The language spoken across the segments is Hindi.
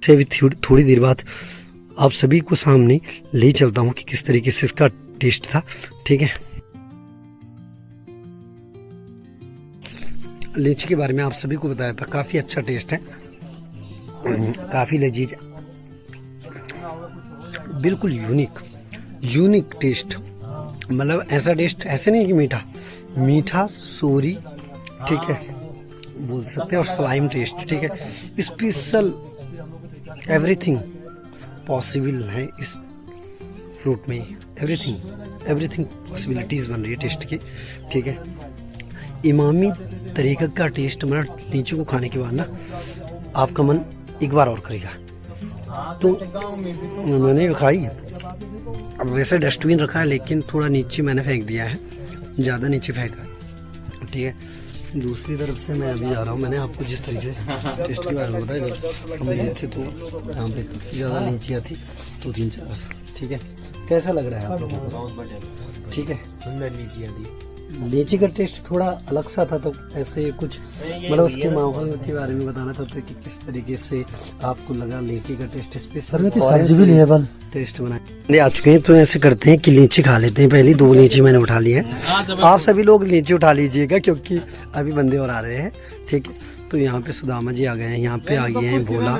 से अभी थोड़ी देर बाद आप सभी को सामने ले चलता हूँ कि किस तरीके से इसका टेस्ट था। ठीक है, लीची के बारे में आप सभी को बताया था, काफ़ी अच्छा टेस्ट है, काफ़ी लजीज, बिल्कुल यूनिक टेस्ट। मतलब ऐसा टेस्ट ऐसे नहीं कि मीठा सोरी, ठीक है, बोल सकते हैं, और स्लाइम टेस्ट। ठीक है, स्पेशल एवरीथिंग पॉसिबल है इस फ्रूट में, एवरीथिंग पॉसिबिलिटीज़ बन रही है टेस्ट की। ठीक है, इमामी तरीक़ा का टेस्ट मतलब लीची को खाने के बाद ना आपका मन एक बार और करेगा। तो मैंने खाई, अब वैसे डस्टबिन रखा है लेकिन थोड़ा नीचे मैंने फेंक दिया है, ज़्यादा नीचे फेंका है। ठीक है, दूसरी तरफ से मैं अभी आ रहा हूँ। मैंने आपको जिस तरीके से टेस्ट के बारे में बताया, जब हम ये थे तो यहाँ पे काफ़ी ज़्यादा लीचियाँ थी, 2-3-4। ठीक है, कैसा लग रहा है आप लोगों को? बहुत बढ़िया, ठीक है, सुंदर लीचियाँ थी। लीची का टेस्ट थोड़ा अलग सा था, तो ऐसे कुछ मतलब उसके माहौल के बारे में बताना चाहते हैं कि किस तरीके से आपको लगा लीची का टेस्ट? स्पेशल टेस्ट बना आ चुके हैं, तो ऐसे करते हैं कि लीची खा लेते हैं। पहली 2 लीची मैंने उठा ली है, आप सभी लोग लीची उठा लीजिएगा क्योंकि अभी बंदे और आ रहे हैं। ठीक है, तो यहाँ पे सुदामा जी आ गए हैं, यहाँ पे आ गए हैं भोला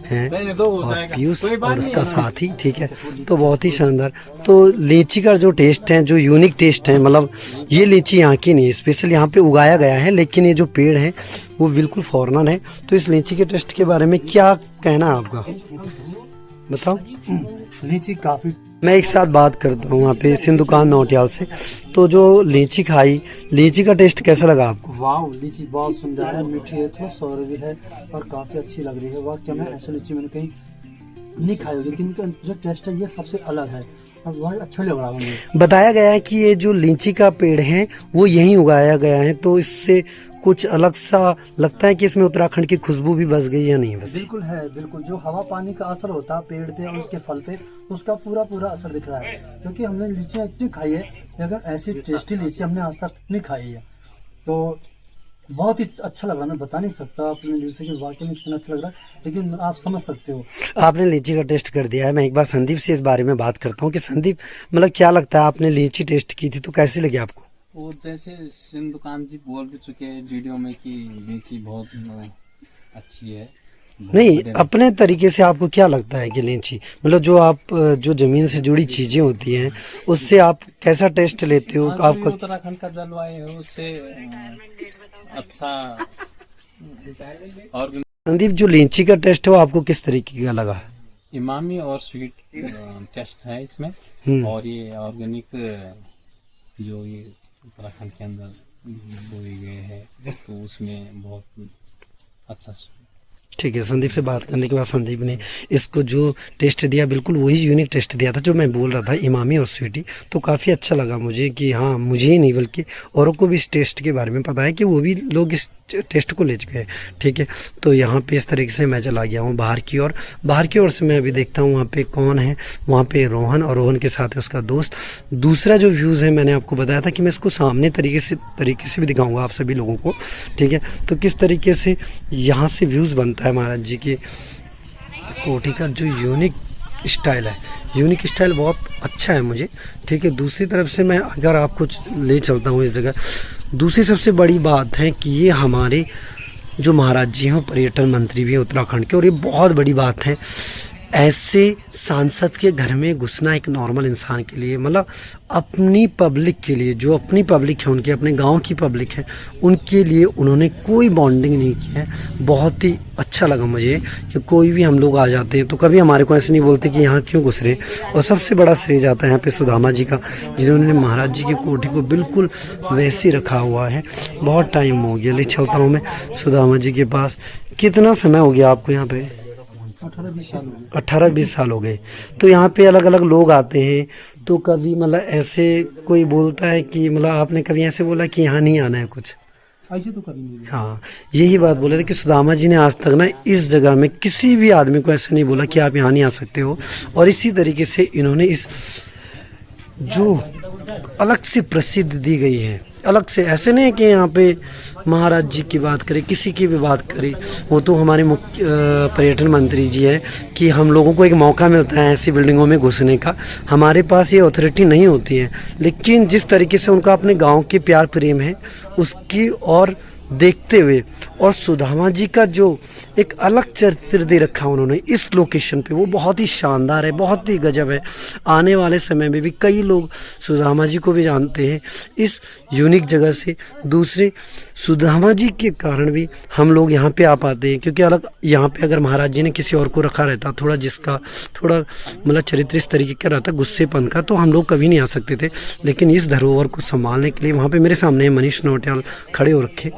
हैं और पीयूष और उसका साथी। ठीक है, तो बहुत ही शानदार। तो लीची का जो टेस्ट है, जो यूनिक टेस्ट है, मतलब ये लीची यहाँ की नहीं है, स्पेशल यहाँ पे उगाया गया है, लेकिन ये जो पेड़ है वो बिल्कुल फॉरेनर है। तो इस लीची के टेस्ट के बारे में क्या कहना है आपका, बताओ? लीची काफ़ी, मैं एक साथ बात करता हूँ वहाँ पे सिंधुकान नौटियाल से। तो जो लीची खाई, लीची का टेस्ट कैसा लगा आपको? वाह, लीची बहुत सुंदर है, मीठी है, थोड़ा सौर भी है और काफ़ी अच्छी लग रही है। वाह, क्या मैं ऐसी लीची मैंने कहीं नहीं खाई होगी, लेकिन इनका जो टेस्ट है ये सबसे अलग है और बहुत अच्छा लग रहा है मुझे। बताया गया है कि ये जो लीची का पेड़ है वो यहीं उगाया गया है, तो इससे कुछ अलग सा लगता है कि इसमें उत्तराखंड की खुशबू भी बस गई या नहीं बस? बिल्कुल है, बिल्कुल। जो हवा पानी का असर होता है पेड़ पे और उसके फल पे, उसका पूरा असर दिख रहा है। क्योंकि हमने लीची इतनी खाई है, लेकिन ऐसी टेस्टी लीची हमने आज तक नहीं खाई है। तो बहुत ही अच्छा लग रहा है, मैं बता नहीं सकता अपने दिल से कि वाकई में कितना अच्छा लग रहा है, लेकिन आप समझ सकते हो। आपने लीची का टेस्ट कर दिया है, मैं एक बार संदीप से इस बारे में बात करता हूँ कि संदीप, मतलब क्या लगता है, आपने लीची टेस्ट की थी तो कैसी लगी आपको? वो जैसे सिंधुकान जी बोल भी चुके हैं वीडियो में कि लीची बहुत अच्छी है। नहीं, अपने तरीके से आपको क्या लगता है कि लीची, मतलब जो आप जो जमीन से जुड़ी चीजें होती हैं उससे आप कैसा टेस्ट लेते हो? आपका उत्तराखंड का जलवायु है उससे अच्छा। और संदीप, जो लीची का टेस्ट है वो आपको किस तरीके का लगा? इमामी और स्वीट टेस्ट है इसमें, और ये ऑर्गेनिक जो ये उत्तराखंड के अंदर बोए गए हैं तो उसमें बहुत अच्छा। ठीक है, संदीप से बात करने के बाद संदीप ने इसको जो टेस्ट दिया बिल्कुल वही यूनिक टेस्ट दिया था जो मैं बोल रहा था, इमामी और स्वीटी। तो काफ़ी अच्छा लगा मुझे कि हाँ, मुझे ही नहीं बल्कि औरों को भी इस टेस्ट के बारे में पता है कि वो भी लोग इस टेस्ट को ले चुके हैं। ठीक है, तो यहाँ पे इस तरीके से मैं चला गया हूँ बाहर की ओर से मैं अभी देखता हूँ वहाँ पे कौन है। वहाँ पे रोहन, और रोहन के साथ है उसका दोस्त। दूसरा जो व्यूज़ है मैंने आपको बताया था कि मैं इसको सामने तरीके से भी दिखाऊंगा आप सभी लोगों को। ठीक है, तो किस तरीके से यहाँ से व्यूज़ बनता है महाराज जी के कोठी का, जो यूनिक स्टाइल है, यूनिक स्टाइल बहुत अच्छा है मुझे। ठीक है, दूसरी तरफ से मैं अगर आपको ले चलता हूँ इस जगह, दूसरी सबसे बड़ी बात है कि ये हमारे जो महाराज जी हैं पर्यटन मंत्री भी हैं उत्तराखंड के, और ये बहुत बड़ी बात है। ऐसे सांसद के घर में घुसना एक नॉर्मल इंसान के लिए, मतलब अपनी पब्लिक के लिए, जो अपनी पब्लिक है उनके अपने गांव की पब्लिक है उनके लिए उन्होंने कोई बॉन्डिंग नहीं किया है। बहुत ही अच्छा लगा मुझे कि कोई भी हम लोग आ जाते हैं तो कभी हमारे को ऐसे नहीं बोलते कि यहाँ क्यों घुस रहे। और सबसे बड़ा श्रेय जाता है यहाँ पे सुदामा जी का, जिन्होंने महाराज जी की कोठी को बिल्कुल वैसे रखा हुआ है। बहुत टाइम हो गया, ले चलता हूँ मैं सुदामा जी के पास। कितना समय हो गया आपको यहाँ पे? 18-20 साल हो गए। तो यहाँ पे अलग अलग लोग आते हैं, तो कभी मतलब ऐसे कोई बोलता है कि मतलब आपने कभी ऐसे बोला कि यहाँ नहीं आना है कुछ? ऐसे तो कभी नहीं। हाँ, यही बात बोले थे कि सुदामा जी ने आज तक ना इस जगह में किसी भी आदमी को ऐसे नहीं बोला कि आप यहाँ नहीं आ सकते हो। और इसी तरीके से इन्होंने इस जो अलग से प्रसिद्ध दी गई है अलग से, ऐसे नहीं है कि यहाँ पे महाराज जी की बात करें, किसी की भी बात करें, वो तो हमारे मुख्य पर्यटन मंत्री जी है कि हम लोगों को एक मौका मिलता है ऐसी बिल्डिंगों में घुसने का। हमारे पास ये अथॉरिटी नहीं होती है, लेकिन जिस तरीके से उनका अपने गांव के प्यार प्रेम है उसकी और देखते हुए, और सुदामा जी का जो एक अलग चरित्र दे रखा उन्होंने इस लोकेशन पे, वो बहुत ही शानदार है, बहुत ही गजब है। आने वाले समय में भी कई लोग सुदामा जी को भी जानते हैं इस यूनिक जगह से। दूसरे, सुदामा जी के कारण भी हम लोग यहाँ पे आ पाते हैं, क्योंकि अलग यहाँ पे अगर महाराज जी ने किसी और को रखा रहता, थोड़ा जिसका थोड़ा मतलब चरित्र इस तरीके का रहता, गुस्सेपन का, तो हम लोग कभी नहीं आ सकते थे। लेकिन इस धरोहर को संभालने के लिए वहाँ पे मेरे सामने मनीष नौटियाल खड़े हो रखे।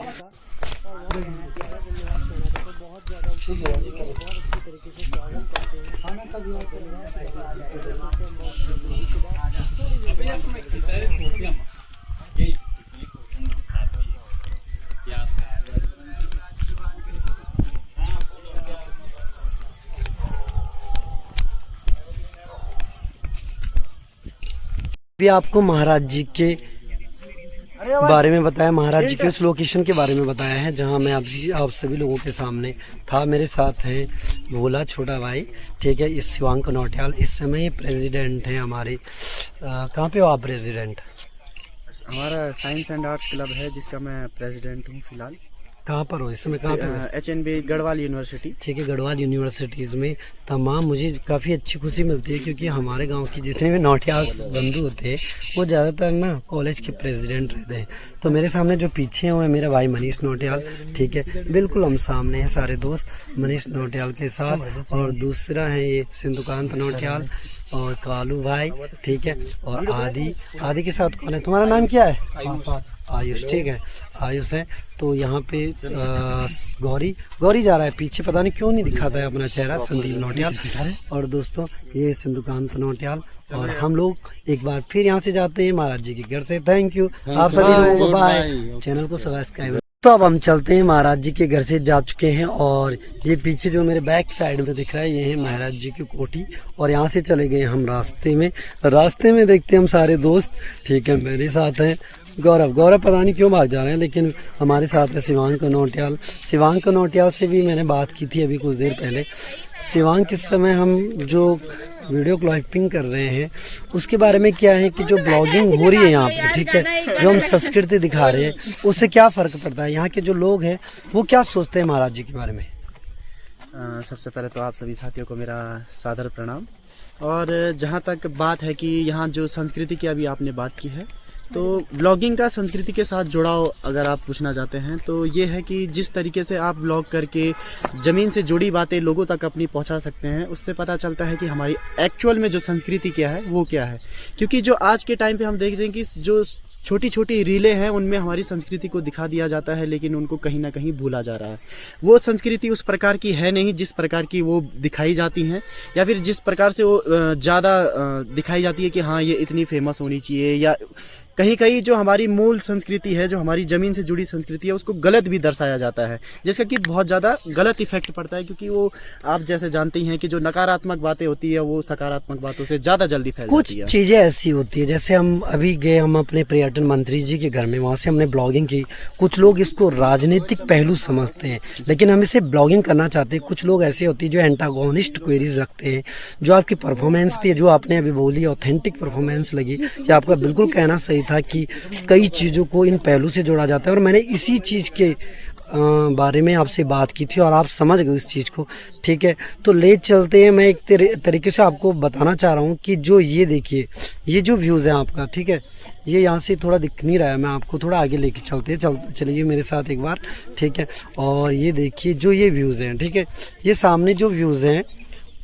भी आपको महाराज जी के बारे में बताया, महाराज जी के उस लोकेशन के बारे में बताया है जहां मैं आप सभी लोगों के सामने था। मेरे साथ हैं भोला छोटा भाई, ठीक है, इस शिवांक नौटियाल। इस समय ये प्रेसिडेंट हैं हमारे। कहाँ पे हो आप प्रेसिडेंट? हमारा साइंस एंड आर्ट्स क्लब है जिसका मैं प्रेसिडेंट हूँ फिलहाल। कहाँ पर हो इस समय? कहाँ पे? HNB Garhwal university. ठीक है, गढ़वाल यूनिवर्सिटीज़ में तमाम मुझे काफ़ी अच्छी खुशी मिलती है, क्योंकि हमारे गांव की जितने भी नौटियाल बंधु होते हैं वो ज़्यादातर ना कॉलेज के प्रेसिडेंट रहते हैं। तो मेरे सामने जो पीछे हैं वो है मेरा भाई मनीष नौटियाल, ठीक है, बिल्कुल हम सामने हैं सारे दोस्त मनीष नौटियाल के साथ। और दूसरा है ये सिंधुकांत नौटियाल और कालू भाई, ठीक है, और आदि के साथ कौन है? तुम्हारा नाम क्या है? आयुष, ठीक है, आयुष है। तो यहाँ पे गौरी जा रहा है पीछे, पता नहीं क्यों नहीं दिखाता है अपना चेहरा, संदीप नौटियाल। और दोस्तों ये सिंधुकांत नौटियाल, और हम लोग एक बार फिर यहाँ से जाते हैं महाराज जी के घर से। थैंक यू आप सभी लोगों को, बाय। चैनल को सब्सक्राइब। तो अब हम चलते हैं महाराज जी के घर से, जा चुके हैं। और ये पीछे जो मेरे बैक साइड में दिख रहा है ये है महाराज जी की कोठी। और यहाँ से चले गए हम रास्ते में देखते हैं हम सारे दोस्त, ठीक है। मेरे साथ हैं गौरव पता नहीं क्यों भाग जा रहे हैं, लेकिन हमारे साथ है शिवांक नौटियाल से भी मैंने बात की थी अभी कुछ देर पहले। शिवांक, इस समय हम जो वीडियो क्लिपिंग कर रहे हैं उसके बारे में क्या है कि जो ब्लॉगिंग हो रही है यहाँ पे, ठीक है, जो हम संस्कृति दिखा रहे हैं उससे क्या फ़र्क पड़ता है, यहाँ के जो लोग हैं वो क्या सोचते हैं महाराज जी के बारे में? सबसे पहले तो आप सभी साथियों को मेरा सादर प्रणाम। और जहाँ तक बात है कि यहाँ जो संस्कृति की अभी आपने बात की है, तो व्लॉगिंग का संस्कृति के साथ जुड़ाव अगर आप पूछना चाहते हैं तो ये है कि जिस तरीके से आप व्लॉग करके ज़मीन से जुड़ी बातें लोगों तक अपनी पहुंचा सकते हैं, उससे पता चलता है कि हमारी एक्चुअल में जो संस्कृति क्या है वो क्या है। क्योंकि जो आज के टाइम पे हम देखते हैं कि जो छोटी छोटी रीलें हैं उनमें हमारी संस्कृति को दिखा दिया जाता है, लेकिन उनको कहीं ना कहीं भूला जा रहा है। वो संस्कृति उस प्रकार की है नहीं जिस प्रकार की वो दिखाई जाती हैं, या फिर जिस प्रकार से वो ज़्यादा दिखाई जाती है कि हाँ ये इतनी फेमस होनी चाहिए, या कहीं कहीं जो हमारी मूल संस्कृति है, जो हमारी ज़मीन से जुड़ी संस्कृति है, उसको गलत भी दर्शाया जाता है, जिसका कि बहुत ज़्यादा गलत इफेक्ट पड़ता है। क्योंकि वो आप जैसे जानते हैं कि जो नकारात्मक बातें होती है वो सकारात्मक बातों से ज़्यादा जल्दी फैल जाती है। कुछ चीज़ें ऐसी होती है, जैसे हम अभी गए हम अपने पर्यटन मंत्री जी के घर में, वहाँ से हमने ब्लॉगिंग की। कुछ लोग इसको राजनीतिक पहलू समझते हैं, लेकिन हम इसे ब्लॉगिंग करना चाहते हैं। कुछ लोग ऐसे होते हैं जो एंटागोनिस्ट क्वेरीज रखते हैं। जो आपकी परफॉर्मेंस थी, जो आपने अभी बोली, ऑथेंटिक परफॉर्मेंस लगी, कि आपका बिल्कुल कहना सही था कि कई चीज़ों को इन पहलू से जोड़ा जाता है। और मैंने इसी चीज़ के बारे में आपसे बात की थी और आप समझ गए उस चीज़ को, ठीक है। तो ले चलते हैं। मैं एक तरीके से आपको बताना चाह रहा हूँ कि जो ये देखिए, ये जो व्यूज़ है आपका, ठीक है, ये यहाँ से थोड़ा दिख नहीं रहा है, मैं आपको थोड़ा आगे लेके चलते हैं। चलिए मेरे साथ एक बार, ठीक है। और ये देखिए जो ये व्यूज़ हैं, ठीक है, ये सामने जो व्यूज़ हैं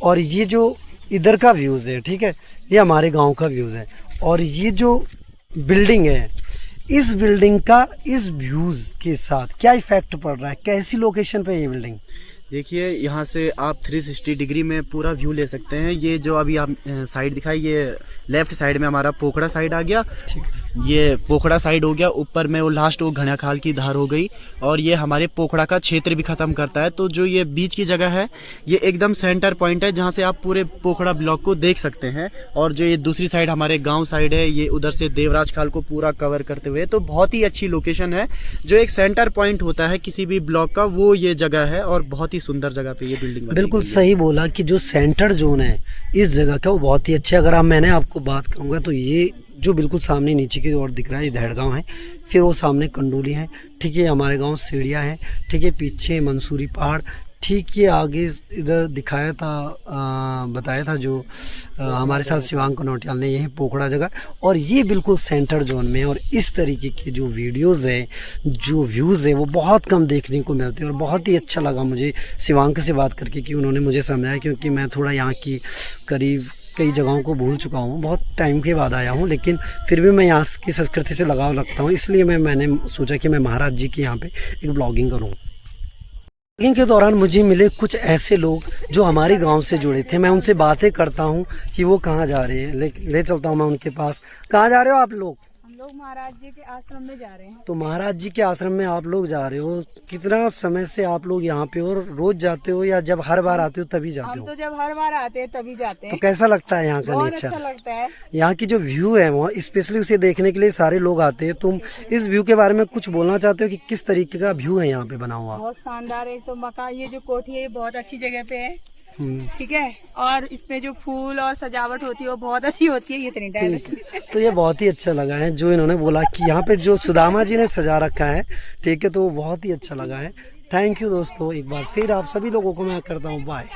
और ये जो इधर का व्यूज़ है, ठीक है, ये हमारे गाँव का व्यूज़ है। और ये जो बिल्डिंग है, इस बिल्डिंग का इस व्यूज़ के साथ क्या इफेक्ट पड़ रहा है? कैसी लोकेशन पे ये बिल्डिंग? देखिए यहाँ से आप 360 डिग्री में पूरा व्यू ले सकते हैं। ये जो अभी आप साइड दिखाई, ये लेफ्ट साइड में हमारा पोखड़ा साइड आ गया, ठीक है। ये पोखड़ा साइड हो गया, ऊपर में वो लास्ट वो घना खाल की धार हो गई, और ये हमारे पोखड़ा का क्षेत्र भी ख़त्म करता है। तो जो ये बीच की जगह है ये एकदम सेंटर पॉइंट है जहाँ से आप पूरे पोखड़ा ब्लॉक को देख सकते हैं। और जो ये दूसरी साइड हमारे गांव साइड है, ये उधर से देवराज खाल को पूरा कवर करते हुए, तो बहुत ही अच्छी लोकेशन है। जो एक सेंटर पॉइंट होता है किसी भी ब्लॉक का, वो ये जगह है, और बहुत ही सुंदर जगह पे ये बिल्डिंग बनी बिल्कुल हुई है। सही बोला कि जो सेंटर जोन है इस जगह का वो बहुत ही अच्छा है। अगर मैंने आपको बात कहूँगा तो ये जो बिल्कुल सामने नीचे की ओर दिख रहा है ये धैड़गांव है, फिर वो सामने कंडोली है, ठीक है, हमारे गांव सीढ़िया है, ठीक है, पीछे मंसूरी पहाड़, ठीक ये आगे इधर दिखाया था बताया था जो हमारे साथ शिवांक नौटियाल ने, ये है पोखड़ा जगह, और ये बिल्कुल सेंटर जोन में है। और इस तरीके के जो वीडियोज़ है, जो व्यूज़ है, वो बहुत कम देखने को मिलते हैं। और बहुत ही अच्छा लगा मुझे शिवांक से बात करके कि उन्होंने मुझे समझाया, क्योंकि मैं थोड़ा यहाँ की करीब कई जगहों को भूल चुका हूँ, बहुत टाइम के बाद आया हूँ, लेकिन फिर भी मैं यहाँ की संस्कृति से लगाव रखता हूँ। इसलिए मैंने सोचा कि मैं महाराज जी की यहाँ पे एक ब्लॉगिंग करूँ। ब्लॉगिंग के दौरान मुझे मिले कुछ ऐसे लोग जो हमारे गांव से जुड़े थे। मैं उनसे बातें करता हूँ कि वो कहाँ जा रहे हैं, ले चलता हूँ मैं उनके पास। कहाँ जा रहे हो आप लोग? हम लोग महाराज जी के आश्रम में जा रहे हैं। तो महाराज जी के आश्रम में आप लोग जा रहे हो, कितना समय से आप लोग यहाँ पे, और रोज जाते हो या जब हर बार आते हो तभी जाते हम हो? तो जब हर बार आते हैं तभी जाते तो हैं। कैसा लगता है यहाँ का बहुत नेचर? अच्छा लगता है। यहाँ की जो व्यू है वहाँ स्पेशली उसे देखने के लिए सारे लोग आते हैं। तुम इस व्यू के बारे में कुछ बोलना चाहते हो कि किस तरीके का व्यू है यहाँ पे बना हुआ? बहुत शानदार। एक तो मकान, ये जो कोठी है ये बहुत अच्छी जगह पे है, ठीक है, और इसमें जो फूल और सजावट होती है वो बहुत अच्छी होती है। ये इतनी टाइम ठीक है, तो ये बहुत ही अच्छा लगा है जो इन्होंने बोला कि यहाँ पे जो सुदामा जी ने सजा रखा है, ठीक है, तो वो बहुत ही अच्छा लगा है। थैंक यू दोस्तों, एक बार फिर आप सभी लोगों को मैं करता हूँ बाय।